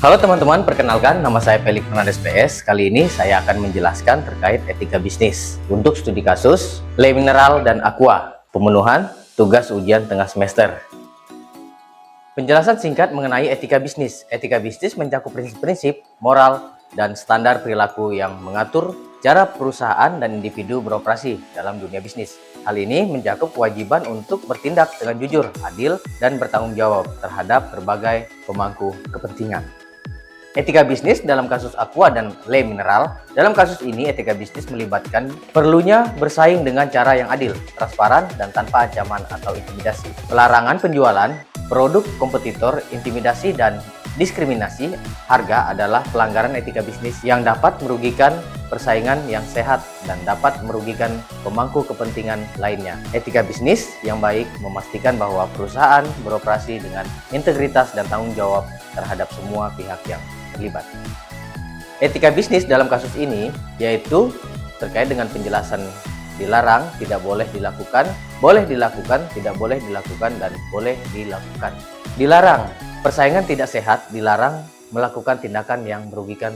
Halo teman-teman, perkenalkan nama saya Felix Fernandes PS. Kali ini saya akan menjelaskan terkait etika bisnis untuk studi kasus Le Mineral dan Aqua, pemenuhan tugas ujian tengah semester. Penjelasan singkat mengenai etika bisnis. Etika bisnis mencakup prinsip-prinsip, moral, dan standar perilaku yang mengatur cara perusahaan dan individu beroperasi dalam dunia bisnis. Hal ini mencakup kewajiban untuk bertindak dengan jujur, adil, dan bertanggung jawab terhadap berbagai pemangku kepentingan. Etika bisnis dalam kasus Aqua dan Le Mineral. Dalam kasus ini, etika bisnis melibatkan perlunya bersaing dengan cara yang adil, transparan, dan tanpa ancaman atau intimidasi. Pelarangan penjualan produk kompetitor, intimidasi, dan diskriminasi harga adalah pelanggaran etika bisnis yang dapat merugikan persaingan yang sehat dan dapat merugikan pemangku kepentingan lainnya. Etika bisnis yang baik memastikan bahwa perusahaan beroperasi dengan integritas dan tanggung jawab terhadap semua pihak yang terlibat. Etika bisnis dalam kasus ini yaitu terkait dengan penjelasan dilarang, tidak boleh dilakukan, boleh dilakukan, tidak boleh dilakukan, dan boleh dilakukan. Dilarang, persaingan tidak sehat, dilarang melakukan tindakan yang merugikan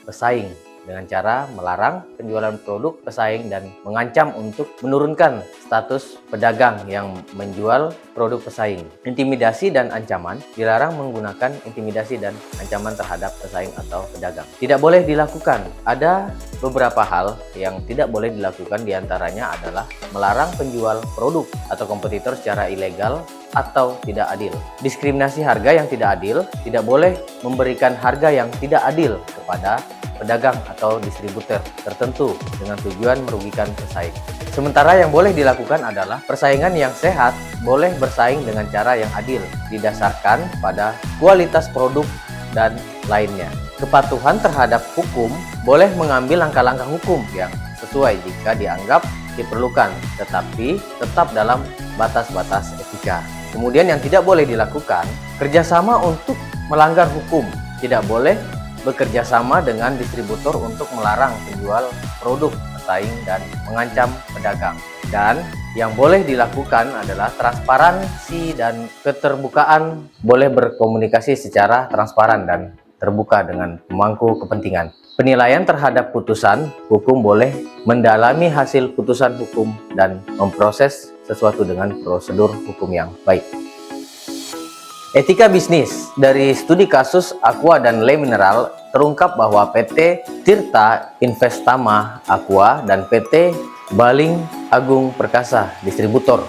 pesaing dengan cara melarang penjualan produk pesaing dan mengancam untuk menurunkan status pedagang yang menjual produk pesaing. Intimidasi dan ancaman, dilarang menggunakan intimidasi dan ancaman terhadap pesaing atau pedagang. Tidak boleh dilakukan. Ada beberapa hal yang tidak boleh dilakukan, diantaranya adalah melarang penjual produk atau kompetitor secara ilegal atau tidak adil. Diskriminasi harga yang tidak adil, tidak boleh memberikan harga yang tidak adil kepada pedagang atau distributor tertentu dengan tujuan merugikan pesaing. Sementara yang boleh dilakukan adalah persaingan yang sehat, boleh bersaing dengan cara yang adil, didasarkan pada kualitas produk dan lainnya. Kepatuhan terhadap hukum, boleh mengambil langkah-langkah hukum yang sesuai jika dianggap diperlukan, tetapi tetap dalam batas-batas etika. Kemudian yang tidak boleh dilakukan, kerjasama untuk melanggar hukum, tidak boleh bekerja sama dengan distributor untuk melarang penjual produk pesaing dan mengancam pedagang. Dan yang boleh dilakukan adalah transparansi dan keterbukaan, boleh berkomunikasi secara transparan dan terbuka dengan pemangku kepentingan. Penilaian terhadap putusan hukum, boleh mendalami hasil putusan hukum dan memproses sesuatu dengan prosedur hukum yang baik. Etika bisnis. Dari studi kasus Aqua dan Le Mineral terungkap bahwa PT Tirta Investama Aqua dan PT Baling Agung Perkasa Distributor.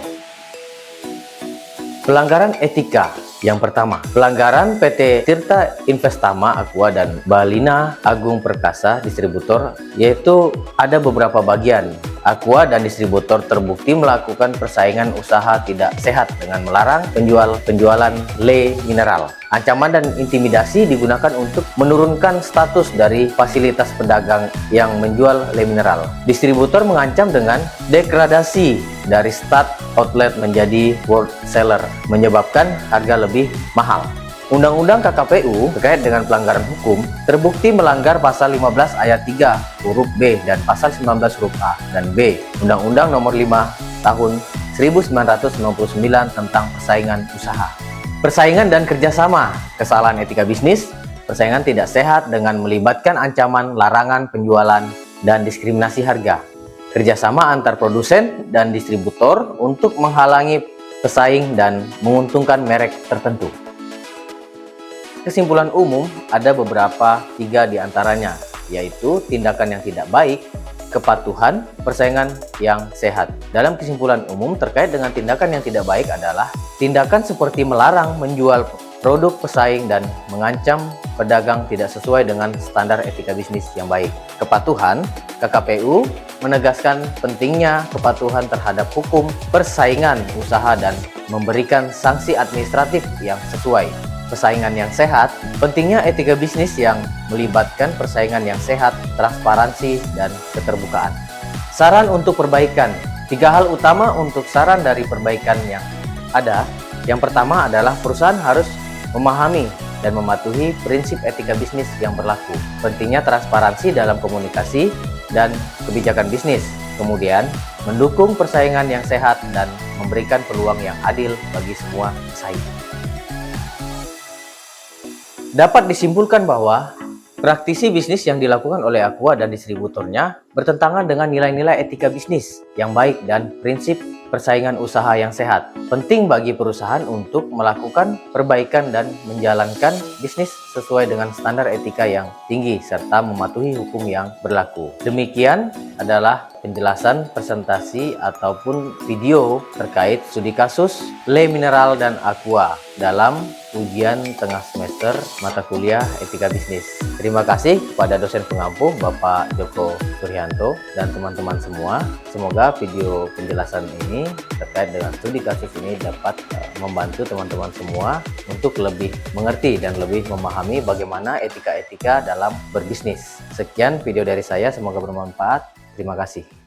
Pelanggaran etika. Yang pertama, pelanggaran PT Tirta Investama Aqua dan Balina Agung Perkasa Distributor, yaitu ada beberapa bagian. Aqua dan distributor terbukti melakukan persaingan usaha tidak sehat dengan melarang penjualan Le Mineral. Ancaman dan intimidasi digunakan untuk menurunkan status dari fasilitas pedagang yang menjual Le Mineral. Distributor mengancam dengan degradasi dari start outlet menjadi world seller, menyebabkan harga lebih mahal. Undang-Undang KKPU terkait dengan pelanggaran hukum terbukti melanggar pasal 15 ayat 3 huruf B dan pasal 19 huruf A dan B Undang-Undang Nomor 5 Tahun 1999 tentang persaingan usaha. Persaingan dan kerjasama. Kesalahan etika bisnis, persaingan tidak sehat dengan melibatkan ancaman, larangan penjualan, dan diskriminasi harga. Kerjasama antar produsen dan distributor untuk menghalangi pesaing dan menguntungkan merek tertentu. Kesimpulan umum ada beberapa, 3 diantaranya, yaitu tindakan yang tidak baik, kepatuhan, persaingan yang sehat. Dalam kesimpulan umum terkait dengan tindakan yang tidak baik adalah tindakan seperti melarang menjual produk pesaing dan mengancam pedagang tidak sesuai dengan standar etika bisnis yang baik. Kepatuhan, KKPU menegaskan pentingnya kepatuhan terhadap hukum persaingan usaha dan memberikan sanksi administratif yang sesuai. Persaingan yang sehat, pentingnya etika bisnis yang melibatkan persaingan yang sehat, transparansi, dan keterbukaan. Saran untuk perbaikan. 3 hal utama untuk saran dari perbaikan yang ada. Yang pertama adalah perusahaan harus memahami dan mematuhi prinsip etika bisnis yang berlaku. Pentingnya transparansi dalam komunikasi dan kebijakan bisnis. Kemudian, mendukung persaingan yang sehat dan memberikan peluang yang adil bagi semua pesaing. Dapat disimpulkan bahwa praktisi bisnis yang dilakukan oleh Aqua dan distributornya bertentangan dengan nilai-nilai etika bisnis yang baik dan prinsip persaingan usaha yang sehat. Penting bagi perusahaan untuk melakukan perbaikan dan menjalankan bisnis sesuai dengan standar etika yang tinggi serta mematuhi hukum yang berlaku. Demikian adalah penjelasan presentasi ataupun video terkait studi kasus Le Mineral dan Aqua dalam ujian tengah semester mata kuliah etika bisnis. Terima kasih kepada dosen pengampu Bapak Joko Suryanto dan teman-teman semua. Semoga video penjelasan ini terkait dengan studi kasus ini dapat membantu teman-teman semua untuk lebih mengerti dan lebih memahami bagaimana etika-etika dalam berbisnis. Sekian video dari saya, semoga bermanfaat. Terima kasih.